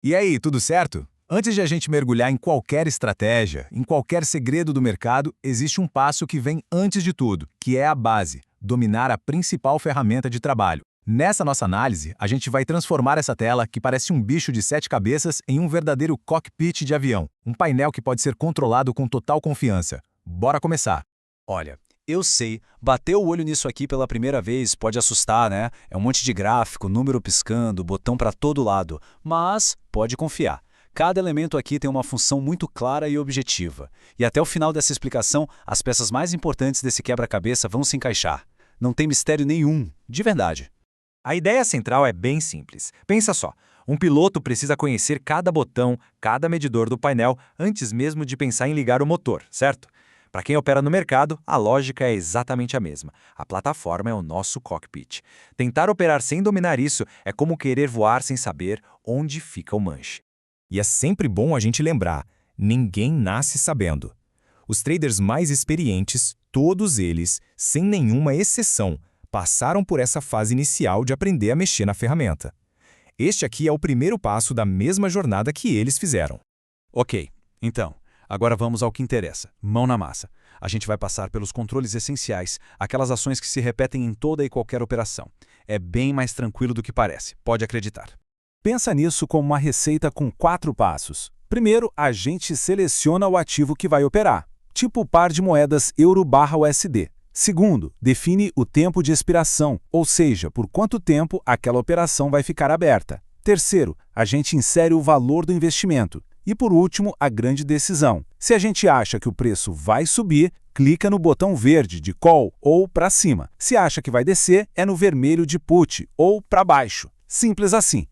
E aí, tudo certo? Antes de a gente mergulhar em qualquer estratégia, em qualquer segredo do mercado, existe um passo que vem antes de tudo, que é a base: dominar a principal ferramenta de trabalho. Nessa nossa análise, a gente vai transformar essa tela, que parece um bicho de 7 cabeças, em um verdadeiro cockpit de avião, um painel que pode ser controlado com total confiança. Bora começar! Olha, eu sei, bater o olho nisso aqui pela primeira vez pode assustar, né? É um monte de gráfico, número piscando, botão para todo lado. Mas pode confiar. Cada elemento aqui tem uma função muito clara e objetiva. E até o final dessa explicação, as peças mais importantes desse quebra-cabeça vão se encaixar. Não tem mistério nenhum, de verdade. A ideia central é bem simples. Pensa só, um piloto precisa conhecer cada botão, cada medidor do painel antes mesmo de pensar em ligar o motor, certo? Para quem opera no mercado, a lógica é exatamente a mesma. A plataforma é o nosso cockpit. Tentar operar sem dominar isso é como querer voar sem saber onde fica o manche. E é sempre bom a gente lembrar: ninguém nasce sabendo. Os traders mais experientes, todos eles, sem nenhuma exceção, passaram por essa fase inicial de aprender a mexer na ferramenta. Este aqui é o primeiro passo da mesma jornada que eles fizeram. Ok, então, agora vamos ao que interessa, mão na massa. A gente vai passar pelos controles essenciais, aquelas ações que se repetem em toda e qualquer operação. É bem mais tranquilo do que parece, pode acreditar. Pensa nisso como uma receita com 4 passos. Primeiro, a gente seleciona o ativo que vai operar, tipo o par de moedas euro/USD. Segundo, define o tempo de expiração, ou seja, por quanto tempo aquela operação vai ficar aberta. Terceiro, a gente insere o valor do investimento. E por último, a grande decisão. Se a gente acha que o preço vai subir, clica no botão verde de call ou para cima. Se acha que vai descer, é no vermelho de put ou para baixo. Simples assim.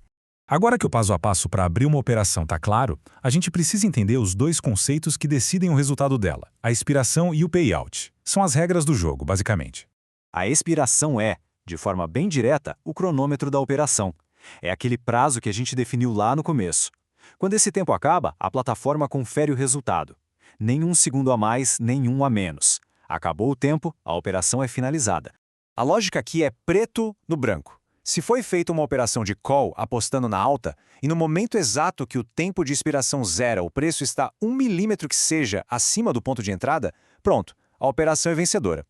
Agora que o passo a passo para abrir uma operação está claro, a gente precisa entender os dois conceitos que decidem o resultado dela: a expiração e o payout. São as regras do jogo, basicamente. A expiração é, de forma bem direta, o cronômetro da operação. É aquele prazo que a gente definiu lá no começo. Quando esse tempo acaba, a plataforma confere o resultado. Nenhum segundo a mais, nenhum a menos. Acabou o tempo, a operação é finalizada. A lógica aqui é preto no branco. Se foi feita uma operação de call apostando na alta, e no momento exato que o tempo de expiração zera, o preço está 1 milímetro que seja acima do ponto de entrada, pronto, a operação é vencedora.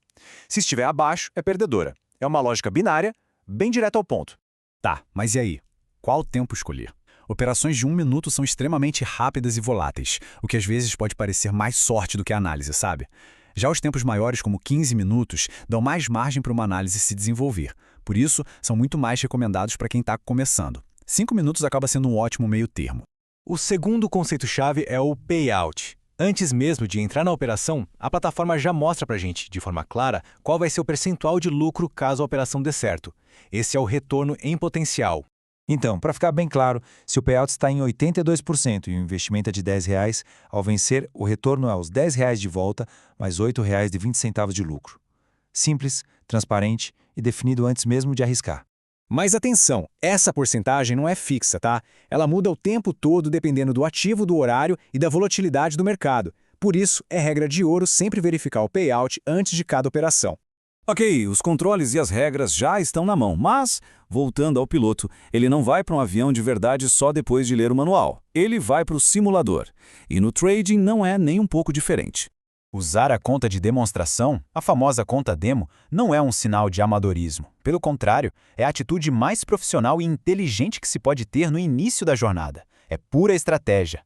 Se estiver abaixo, é perdedora. É uma lógica binária, bem direta ao ponto. Tá, mas e aí? Qual tempo escolher? Operações de 1 minuto são extremamente rápidas e voláteis, o que às vezes pode parecer mais sorte do que análise, sabe? Já os tempos maiores, como 15 minutos, dão mais margem para uma análise se desenvolver. Por isso, são muito mais recomendados para quem está começando. 5 minutos acaba sendo um ótimo meio termo. O segundo conceito-chave é o payout. Antes mesmo de entrar na operação, a plataforma já mostra para a gente, de forma clara, qual vai ser o percentual de lucro caso a operação dê certo. Esse é o retorno em potencial. Então, para ficar bem claro, se o payout está em 82% e o investimento é de R$10, ao vencer, o retorno é os R$10 de volta, mais R$8,20 de lucro. Simples, transparente e definido antes mesmo de arriscar. Mas atenção, essa porcentagem não é fixa, tá? Ela muda o tempo todo dependendo do ativo, do horário e da volatilidade do mercado. Por isso, é regra de ouro sempre verificar o payout antes de cada operação. Ok, os controles e as regras já estão na mão, mas, voltando ao piloto, ele não vai para um avião de verdade só depois de ler o manual. Ele vai para o simulador. E no trading não é nem um pouco diferente. Usar a conta de demonstração, a famosa conta demo, não é um sinal de amadorismo. Pelo contrário, é a atitude mais profissional e inteligente que se pode ter no início da jornada. É pura estratégia.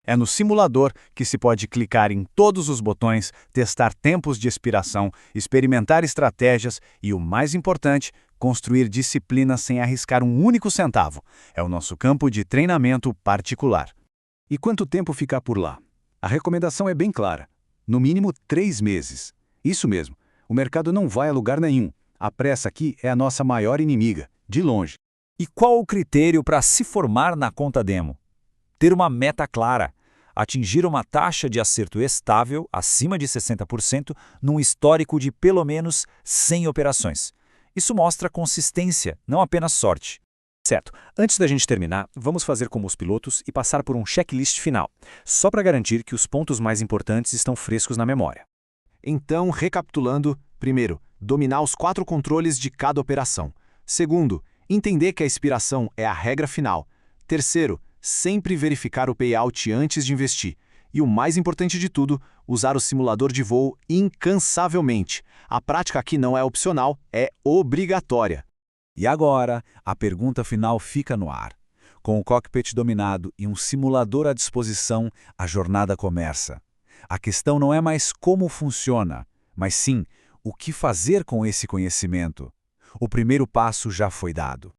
É no simulador que se pode clicar em todos os botões, testar tempos de expiração, experimentar estratégias e, o mais importante, construir disciplina sem arriscar um único centavo. É o nosso campo de treinamento particular. E quanto tempo ficar por lá? A recomendação é bem clara. No mínimo 3 meses. Isso mesmo, o mercado não vai a lugar nenhum. A pressa aqui é a nossa maior inimiga, de longe. E qual o critério para se formar na conta demo? Ter uma meta clara. Atingir uma taxa de acerto estável, acima de 60%, num histórico de pelo menos 100 operações. Isso mostra consistência, não apenas sorte. Certo, antes da gente terminar, vamos fazer como os pilotos e passar por um checklist final, só para garantir que os pontos mais importantes estão frescos na memória. Então, recapitulando, primeiro, dominar os 4 controles de cada operação. Segundo, entender que a expiração é a regra final. Terceiro, sempre verificar o payout antes de investir. E o mais importante de tudo, usar o simulador de voo incansavelmente. A prática aqui não é opcional, é obrigatória. E agora, a pergunta final fica no ar. Com o cockpit dominado e um simulador à disposição, a jornada começa. A questão não é mais como funciona, mas sim o que fazer com esse conhecimento. O primeiro passo já foi dado.